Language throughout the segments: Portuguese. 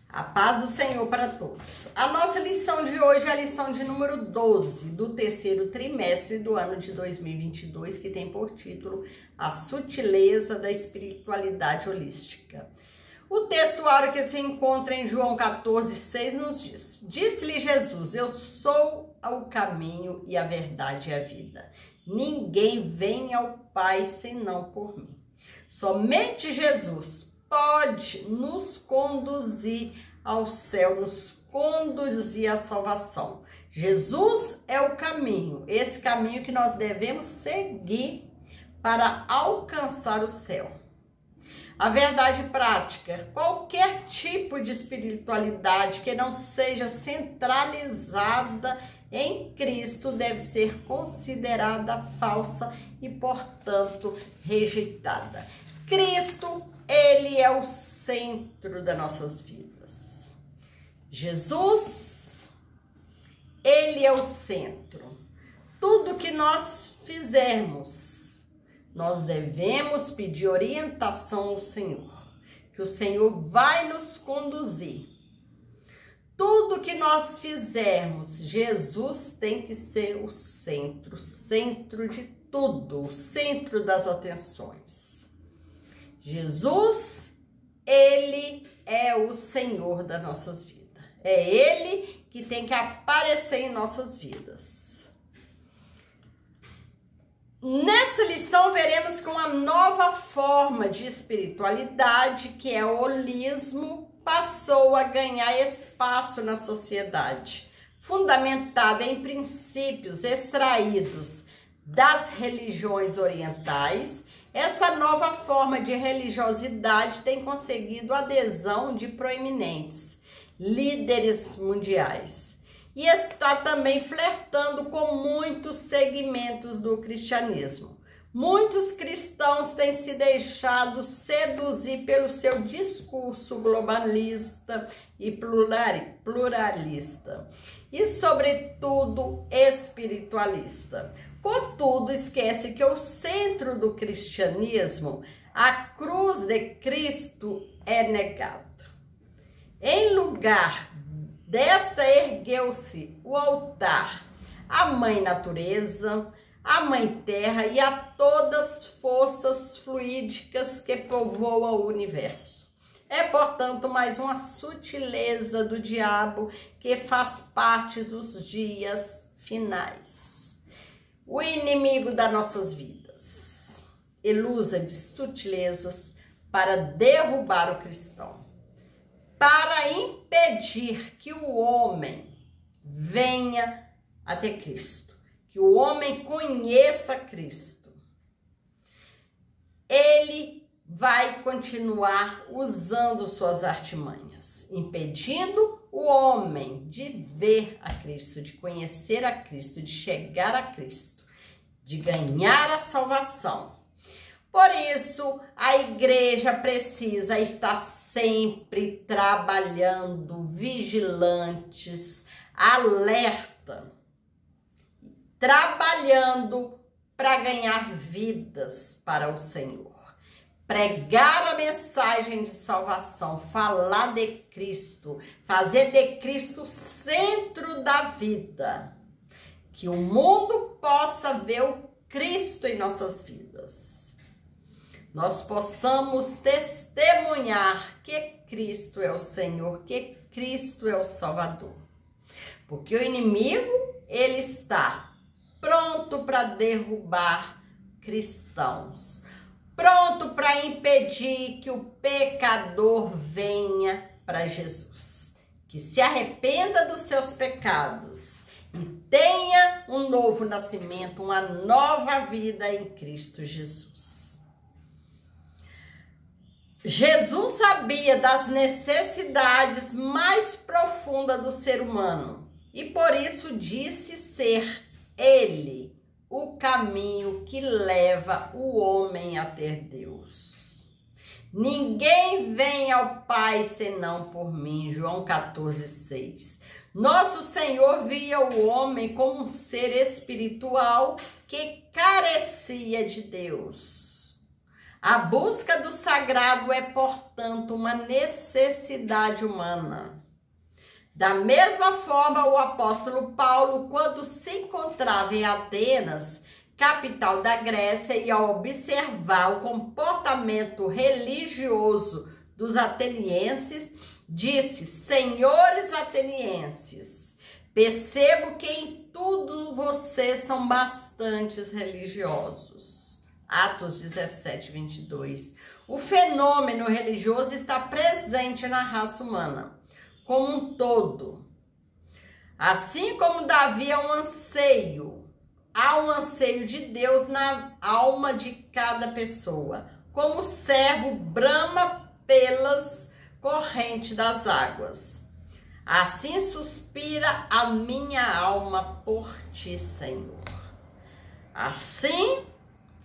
A paz do Senhor para todos. A nossa lição de hoje é a lição de número 12 do terceiro trimestre do ano de 2022, que tem por título A Sutileza da Espiritualidade Holística. O texto áureo que se encontra em João 14:6 nos diz: Disse-lhe Jesus, eu sou o caminho e a verdade e a vida. Ninguém vem ao Pai senão por mim. Somente Jesus pode nos conduzir ao céu, nos conduzir à salvação. Jesus é o caminho, esse caminho que nós devemos seguir para alcançar o céu. A verdade prática, qualquer tipo de espiritualidade que não seja centralizada em Cristo deve ser considerada falsa e, portanto, rejeitada. Cristo, ele é o centro das nossas vidas. Jesus, ele é o centro. Tudo que nós fizermos, nós devemos pedir orientação ao Senhor, que o Senhor vai nos conduzir. Tudo que nós fizermos, Jesus tem que ser o centro de tudo, o centro das atenções. Jesus, ele é o Senhor das nossas vidas. É ele que tem que aparecer em nossas vidas. Nessa lição, veremos que uma nova forma de espiritualidade, que é o holismo, passou a ganhar espaço na sociedade, fundamentada em princípios extraídos das religiões orientais. Essa nova forma de religiosidade tem conseguido adesão de proeminentes líderes mundiais e está também flertando com muitos segmentos do cristianismo. Muitos cristãos têm se deixado seduzir pelo seu discurso globalista e pluralista e, sobretudo, espiritualista. Contudo, esquece que o centro do cristianismo, a cruz de Cristo, é negado. Em lugar desta ergueu-se o altar à Mãe Natureza, à Mãe Terra e a todas as forças fluídicas que povoam o universo. É, portanto, mais uma sutileza do diabo que faz parte dos dias finais. O inimigo das nossas vidas ele usa de sutilezas para derrubar o cristão, para impedir que o homem venha até Cristo, que o homem conheça Cristo. Ele vai continuar usando suas artimanhas, impedindo o homem de ver a Cristo, de conhecer a Cristo, de chegar a Cristo, de ganhar a salvação. Por isso, a igreja precisa estar sempre trabalhando, vigilantes, alerta, trabalhando para ganhar vidas para o Senhor. Pregar a mensagem de salvação, falar de Cristo, fazer de Cristo o centro da vida. Que o mundo possa ver o Cristo em nossas vidas. Nós possamos testemunhar que Cristo é o Senhor, que Cristo é o Salvador. Porque o inimigo, ele está pronto para derrubar cristãos, pronto para impedir que o pecador venha para Jesus, que se arrependa dos seus pecados e tenha um novo nascimento, uma nova vida em Cristo Jesus. Jesus sabia das necessidades mais profundas do ser humano e por isso disse ser ele o caminho que leva o homem a ter Deus. Ninguém vem ao Pai senão por mim, João 14:6. Nosso Senhor via o homem como um ser espiritual que carecia de Deus. A busca do sagrado é, portanto, uma necessidade humana. Da mesma forma, o apóstolo Paulo, quando se encontrava em Atenas, capital da Grécia, e ao observar o comportamento religioso dos atenienses, disse: Senhores atenienses, percebo que em tudo vocês são bastantes religiosos. Atos 17, 22. O fenômeno religioso está presente na raça humana como um todo. Assim como Davi há um anseio de Deus na alma de cada pessoa, como o servo brama pelas correntes das águas. Assim suspira a minha alma por ti, Senhor. Assim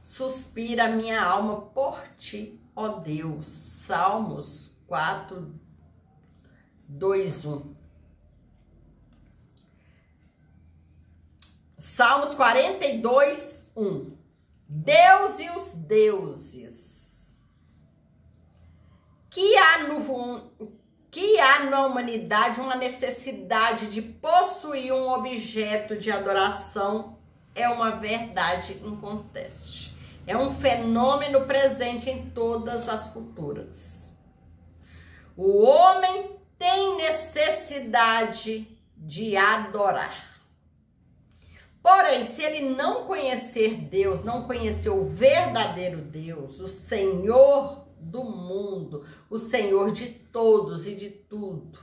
suspira a minha alma por ti, ó Deus. Salmos 4, 2, 1. Salmos 42, 1. Deus e os deuses. Que há na humanidade uma necessidade de possuir um objeto de adoração é uma verdade inconteste. É um fenômeno presente em todas as culturas. O homem tem necessidade de adorar. Porém, se ele não conhecer Deus, não conhecer o verdadeiro Deus, o Senhor do mundo, o Senhor de todos e de tudo,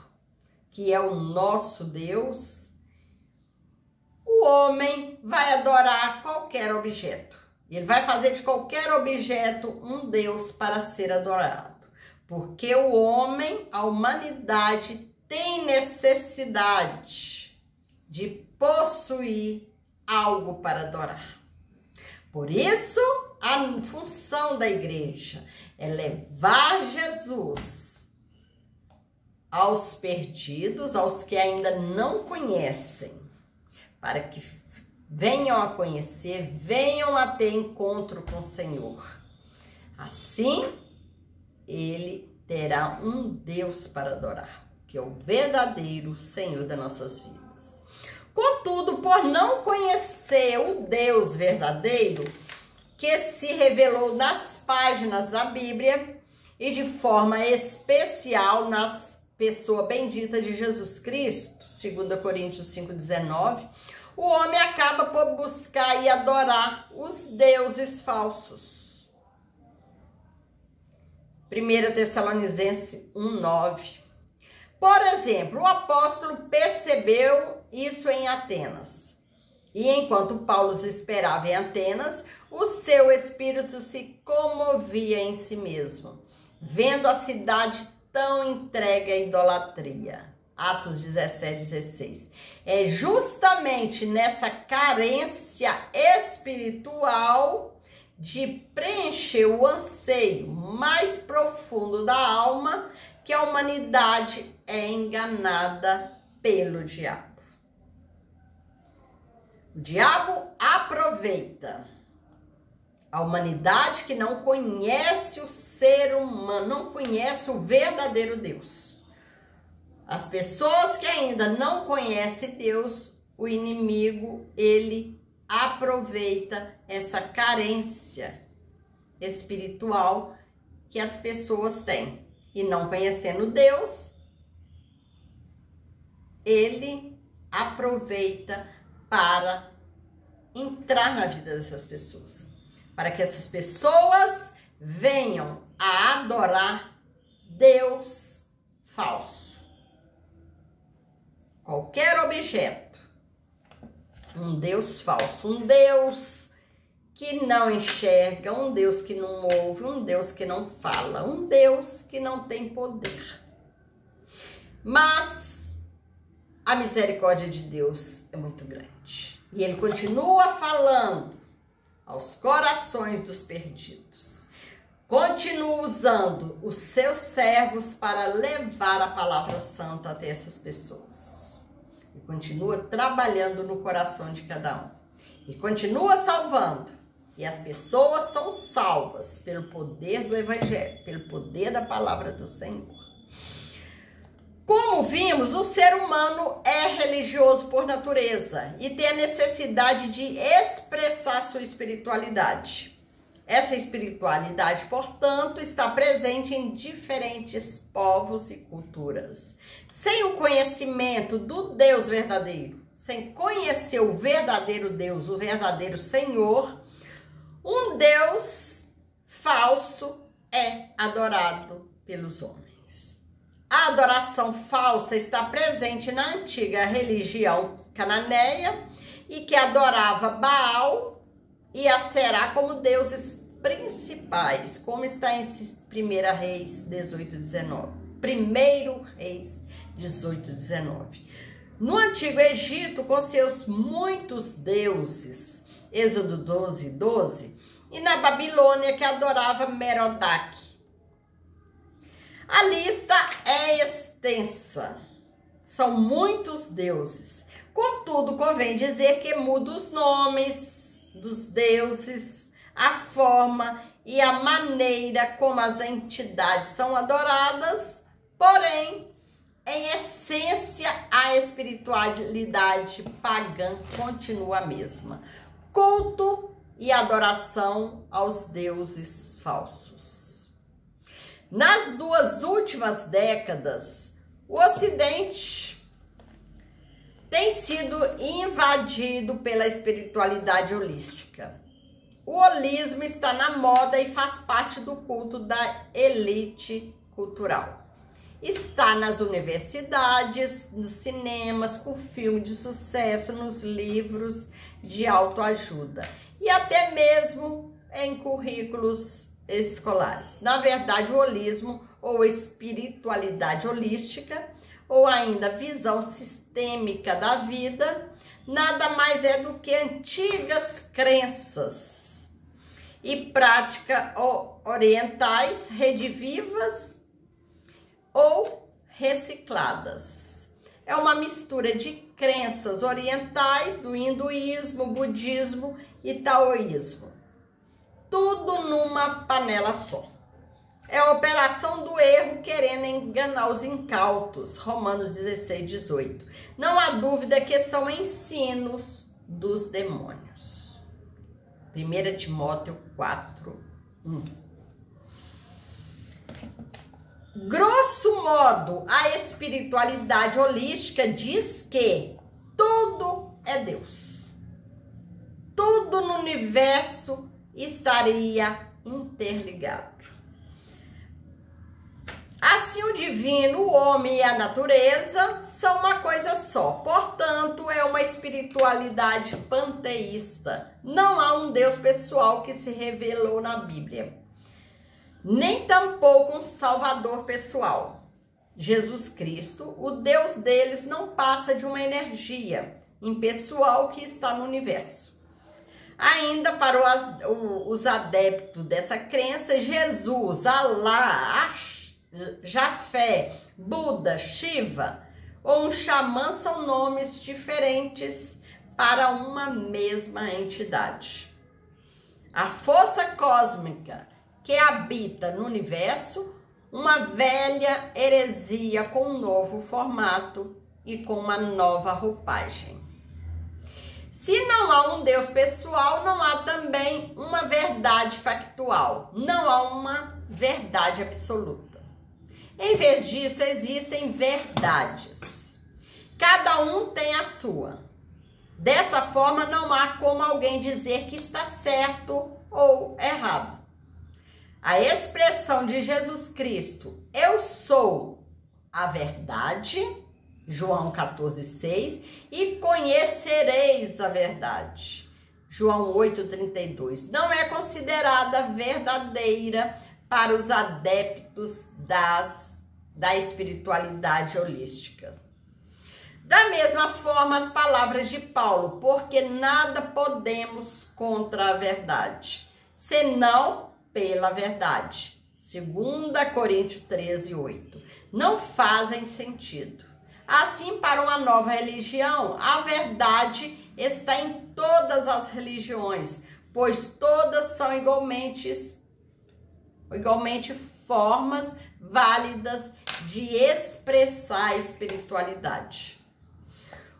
que é o nosso Deus, o homem vai adorar qualquer objeto. Ele vai fazer de qualquer objeto um Deus para ser adorado. Porque o homem, a humanidade, tem necessidade de possuir algo para adorar. Por isso, a função da igreja é levar Jesus aos perdidos, aos que ainda não conhecem, para que venham a conhecer, venham a ter encontro com o Senhor. Assim, ele terá um Deus para adorar, que é o verdadeiro Senhor das nossas vidas. Contudo, por não conhecer o Deus verdadeiro, que se revelou nas páginas da Bíblia e de forma especial na pessoa bendita de Jesus Cristo, 2 Coríntios 5,19, o homem acaba por buscar e adorar os deuses falsos. 1 Tessalonicenses 1,9. Por exemplo, o apóstolo percebeu isso em Atenas. E enquanto Paulo esperava em Atenas, o seu espírito se comovia em si mesmo, vendo a cidade tão entregue à idolatria. Atos 17, 16. É justamente nessa carência espiritual de preencher o anseio mais profundo da alma que a humanidade é enganada pelo diabo. O diabo aproveita a humanidade que não conhece o ser humano, não conhece o verdadeiro Deus. As pessoas que ainda não conhecem Deus, o inimigo, ele aproveita essa carência espiritual que as pessoas têm. E não conhecendo Deus, ele aproveita para entrar na vida dessas pessoas, para que essas pessoas venham a adorar Deus falso. Qualquer objeto, um Deus falso, um Deus que não enxerga, um Deus que não ouve, um Deus que não fala, um Deus que não tem poder. Mas a misericórdia de Deus é muito grande. E ele continua falando aos corações dos perdidos. Continua usando os seus servos para levar a palavra santa até essas pessoas. E continua trabalhando no coração de cada um. E continua salvando. E as pessoas são salvas pelo poder do Evangelho, pelo poder da palavra do Senhor. Como vimos, o ser humano é religioso por natureza e tem a necessidade de expressar sua espiritualidade. Essa espiritualidade, portanto, está presente em diferentes povos e culturas. Sem o conhecimento do Deus verdadeiro, sem conhecer o verdadeiro Deus, o verdadeiro Senhor, um Deus falso é adorado pelos homens. A adoração falsa está presente na antiga religião cananeia e que adorava Baal e Aserá como deuses principais, como está em 1 Reis 18:19. 1 Reis 18:19. No Antigo Egito, com seus muitos deuses, Êxodo 12:12, e na Babilônia, que adorava Merodach. A lista é extensa, são muitos deuses. Contudo, convém dizer que muda os nomes dos deuses, a forma e a maneira como as entidades são adoradas, porém, em essência, a espiritualidade pagã continua a mesma. Culto e adoração aos deuses falsos. Nas 2 últimas décadas, o Ocidente tem sido invadido pela espiritualidade holística. O holismo está na moda e faz parte do culto da elite cultural. Está nas universidades, nos cinemas, com filme de sucesso, nos livros de autoajuda e até mesmo em currículos escolares. Na verdade, o holismo ou espiritualidade holística, ou ainda visão sistêmica da vida, nada mais é do que antigas crenças e práticas orientais redivivas ou recicladas. É uma mistura de crenças orientais do hinduísmo, budismo e taoísmo. Tudo numa panela só. É a operação do erro querendo enganar os incautos. Romanos 16:18. Não há dúvida que são ensinos dos demônios. 1 Timóteo 4:1. Grosso modo, a espiritualidade holística diz que tudo é Deus. Tudo no universo estaria interligado. Assim, o divino, o homem e a natureza são uma coisa só. Portanto, é uma espiritualidade panteísta. Não há um Deus pessoal que se revelou na Bíblia. Nem tampouco um Salvador pessoal. Jesus Cristo, o Deus deles, não passa de uma energia impessoal que está no universo. Ainda para os adeptos dessa crença, Jesus, Alá, Jafé, Buda, Shiva ou um xamã são nomes diferentes para uma mesma entidade. A força cósmica que habita no universo, uma velha heresia com um novo formato e com uma nova roupagem. Se não há um Deus pessoal, não há também uma verdade factual, não há uma verdade absoluta. Em vez disso, existem verdades. Cada um tem a sua. Dessa forma, não há como alguém dizer que está certo ou errado. A expressão de Jesus Cristo, eu sou a verdade, João 14:6, e conhecereis a verdade, João 8:32, não é considerada verdadeira para os adeptos da espiritualidade holística. Da mesma forma, as palavras de Paulo, porque nada podemos contra a verdade, senão pela verdade. 2 Coríntios 13:8. Não fazem sentido. Assim, para uma nova religião, a verdade está em todas as religiões, pois todas são igualmente formas válidas de expressar a espiritualidade.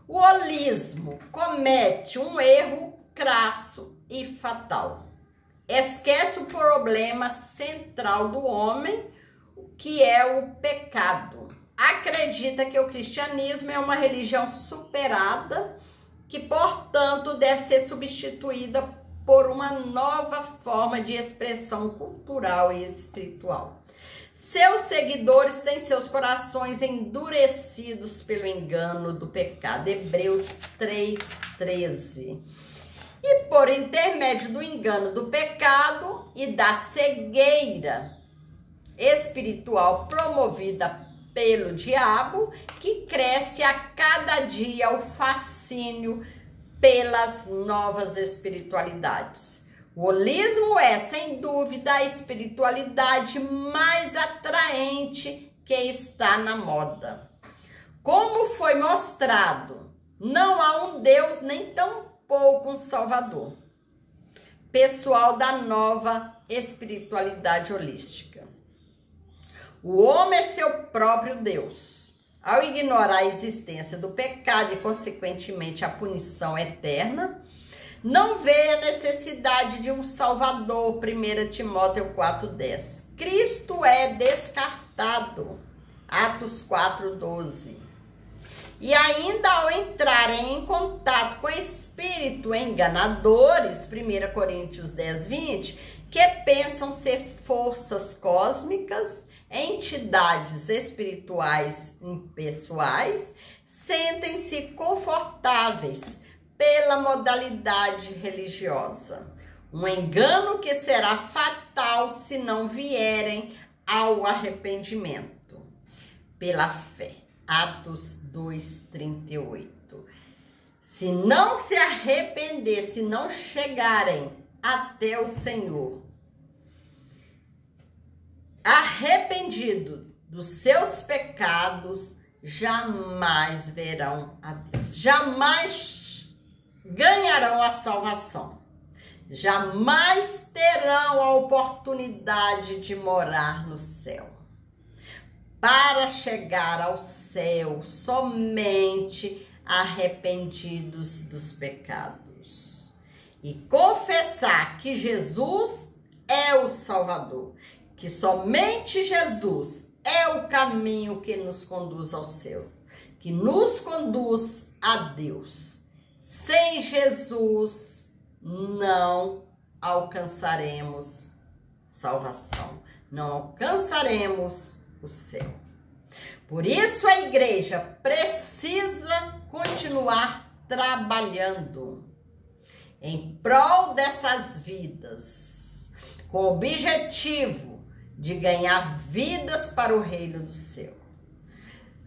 O holismo comete um erro crasso e fatal. Esquece o problema central do homem, que é o pecado. Acredita que o cristianismo é uma religião superada, que, portanto, deve ser substituída por uma nova forma de expressão cultural e espiritual. Seus seguidores têm seus corações endurecidos pelo engano do pecado. Hebreus 3:13. E por intermédio do engano do pecado e da cegueira espiritual promovida pelo diabo, que cresce a cada dia o fascínio pelas novas espiritualidades. O holismo é, sem dúvida, a espiritualidade mais atraente que está na moda. Como foi mostrado, não há um Deus nem tampouco um Salvador pessoal da nova espiritualidade holística. O homem é seu próprio Deus. Ao ignorar a existência do pecado e, consequentemente, a punição eterna, não vê a necessidade de um Salvador, 1 Timóteo 4:10. Cristo é descartado, Atos 4:12. E ainda ao entrarem em contato com espíritos enganadores, 1 Coríntios 10:20, que pensam ser forças cósmicas, entidades espirituais impessoais, sentem-se confortáveis pela modalidade religiosa. Um engano que será fatal se não vierem ao arrependimento pela fé. Atos 2:38. Se não se arrepender, se não chegarem até o Senhor, arrependido dos seus pecados, jamais verão a Deus, jamais ganharão a salvação, jamais terão a oportunidade de morar no céu. Para chegar ao céu, somente arrependidos dos pecados e confessar que Jesus é o Salvador, que somente Jesus é o caminho que nos conduz ao céu, que nos conduz a Deus. Sem Jesus não alcançaremos salvação, não alcançaremos o céu. Por isso a igreja precisa continuar trabalhando em prol dessas vidas, com o objetivo de ganhar vidas para o reino do céu.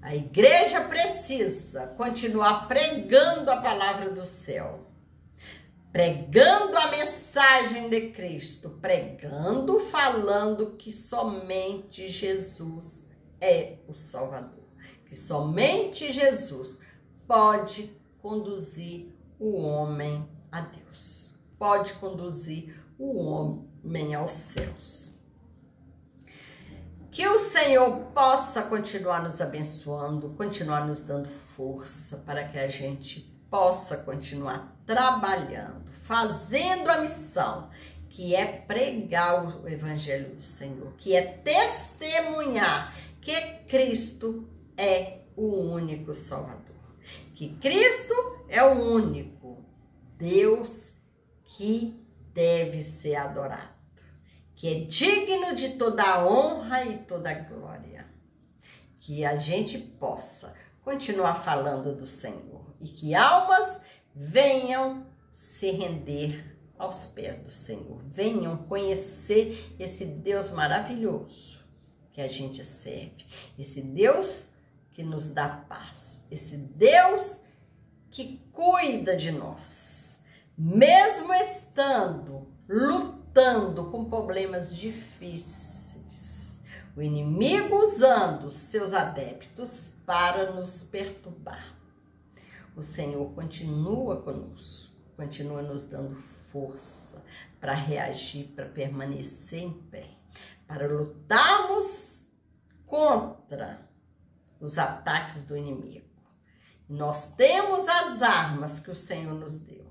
A igreja precisa continuar pregando a palavra do céu, pregando a mensagem de Cristo, pregando, falando que somente Jesus é o Salvador, que somente Jesus pode conduzir o homem a Deus, pode conduzir o homem aos céus. Que o Senhor possa continuar nos abençoando, continuar nos dando força para que a gente possa continuar trabalhando, fazendo a missão, que é pregar o Evangelho do Senhor, que é testemunhar que Cristo é o único Salvador, que Cristo é o único Deus que deve ser adorado, que é digno de toda a honra e toda a glória. Que a gente possa continuar falando do Senhor e que almas venham se render aos pés do Senhor, venham conhecer esse Deus maravilhoso que a gente serve, esse Deus que nos dá paz, esse Deus que cuida de nós, mesmo estando lutando com problemas difíceis, o inimigo usando seus adeptos para nos perturbar. O Senhor continua conosco, continua nos dando força para reagir, para permanecer em pé, para lutarmos contra os ataques do inimigo. Nós temos as armas que o Senhor nos deu.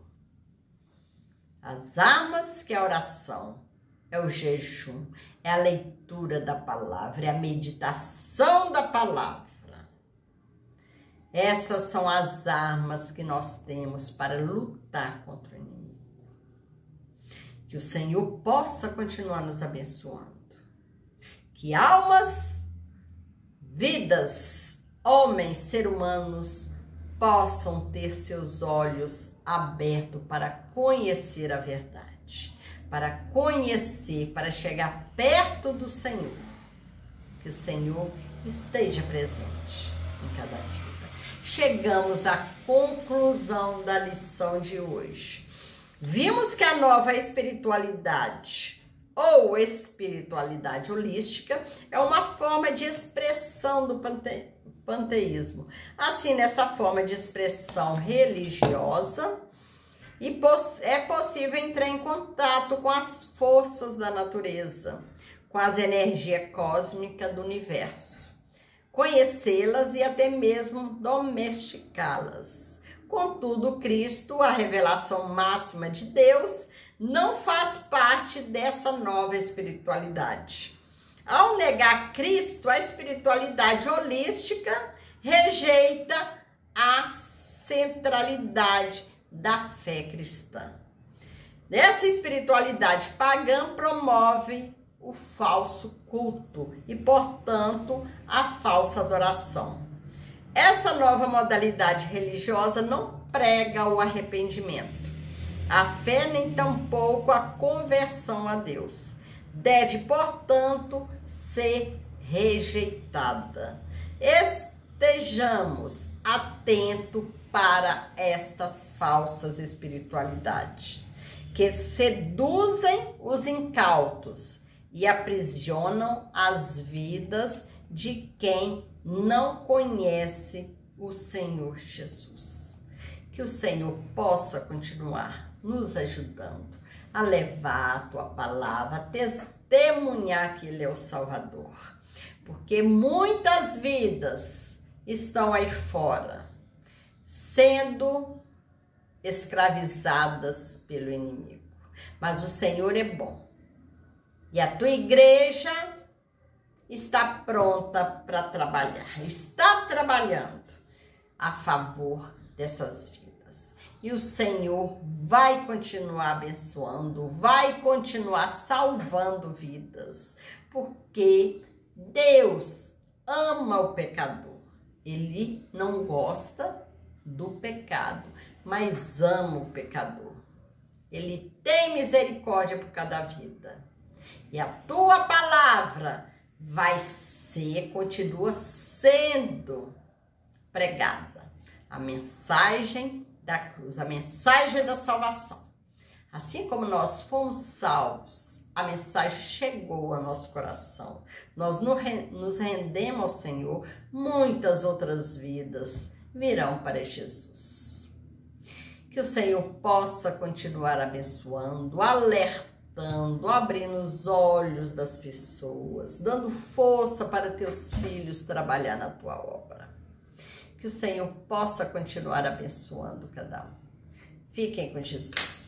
As armas que é a oração, é o jejum, é a leitura da palavra, é a meditação da palavra. Essas são as armas que nós temos para lutar contra o inimigo. Que o Senhor possa continuar nos abençoando. Que almas, vidas, homens, seres humanos possam ter seus olhos abertos para conhecer a verdade, para conhecer, para chegar perto do Senhor. Que o Senhor esteja presente em cada vida. Chegamos à conclusão da lição de hoje. Vimos que a nova espiritualidade ou espiritualidade holística é uma forma de expressão do panteísmo. Assim, nessa forma de expressão religiosa, é possível entrar em contato com as forças da natureza, com as energias cósmicas do universo, conhecê-las e até mesmo domesticá-las. Contudo, Cristo, a revelação máxima de Deus, não faz parte dessa nova espiritualidade. Ao negar Cristo, a espiritualidade holística rejeita a centralidade da fé cristã. Essa espiritualidade pagã promove o falso culto e, portanto, a falsa adoração. Essa nova modalidade religiosa não prega o arrependimento, a fé nem tampouco a conversão a Deus. Deve, portanto, ser rejeitada. Estejamos atentos para estas falsas espiritualidades que seduzem os incautos e aprisionam as vidas de quem não conhece o Senhor Jesus. Que o Senhor possa continuar nos ajudando a levar a tua palavra, a testemunhar que Ele é o Salvador. Porque muitas vidas estão aí fora, sendo escravizadas pelo inimigo. Mas o Senhor é bom. E a tua igreja está pronta para trabalhar, está trabalhando a favor dessas vidas. E o Senhor vai continuar abençoando, vai continuar salvando vidas, porque Deus ama o pecador. Ele não gosta do pecado, mas ama o pecador. Ele tem misericórdia por cada vida. E a tua palavra continua sendo pregada. A mensagem da cruz, a mensagem da salvação. Assim como nós fomos salvos, a mensagem chegou ao nosso coração. Nós nos rendemos ao Senhor, muitas outras vidas virão para Jesus. Que o Senhor possa continuar abençoando, alertando, abrindo os olhos das pessoas, dando força para teus filhos trabalhar na tua obra. Que o Senhor possa continuar abençoando cada um. Fiquem com Jesus.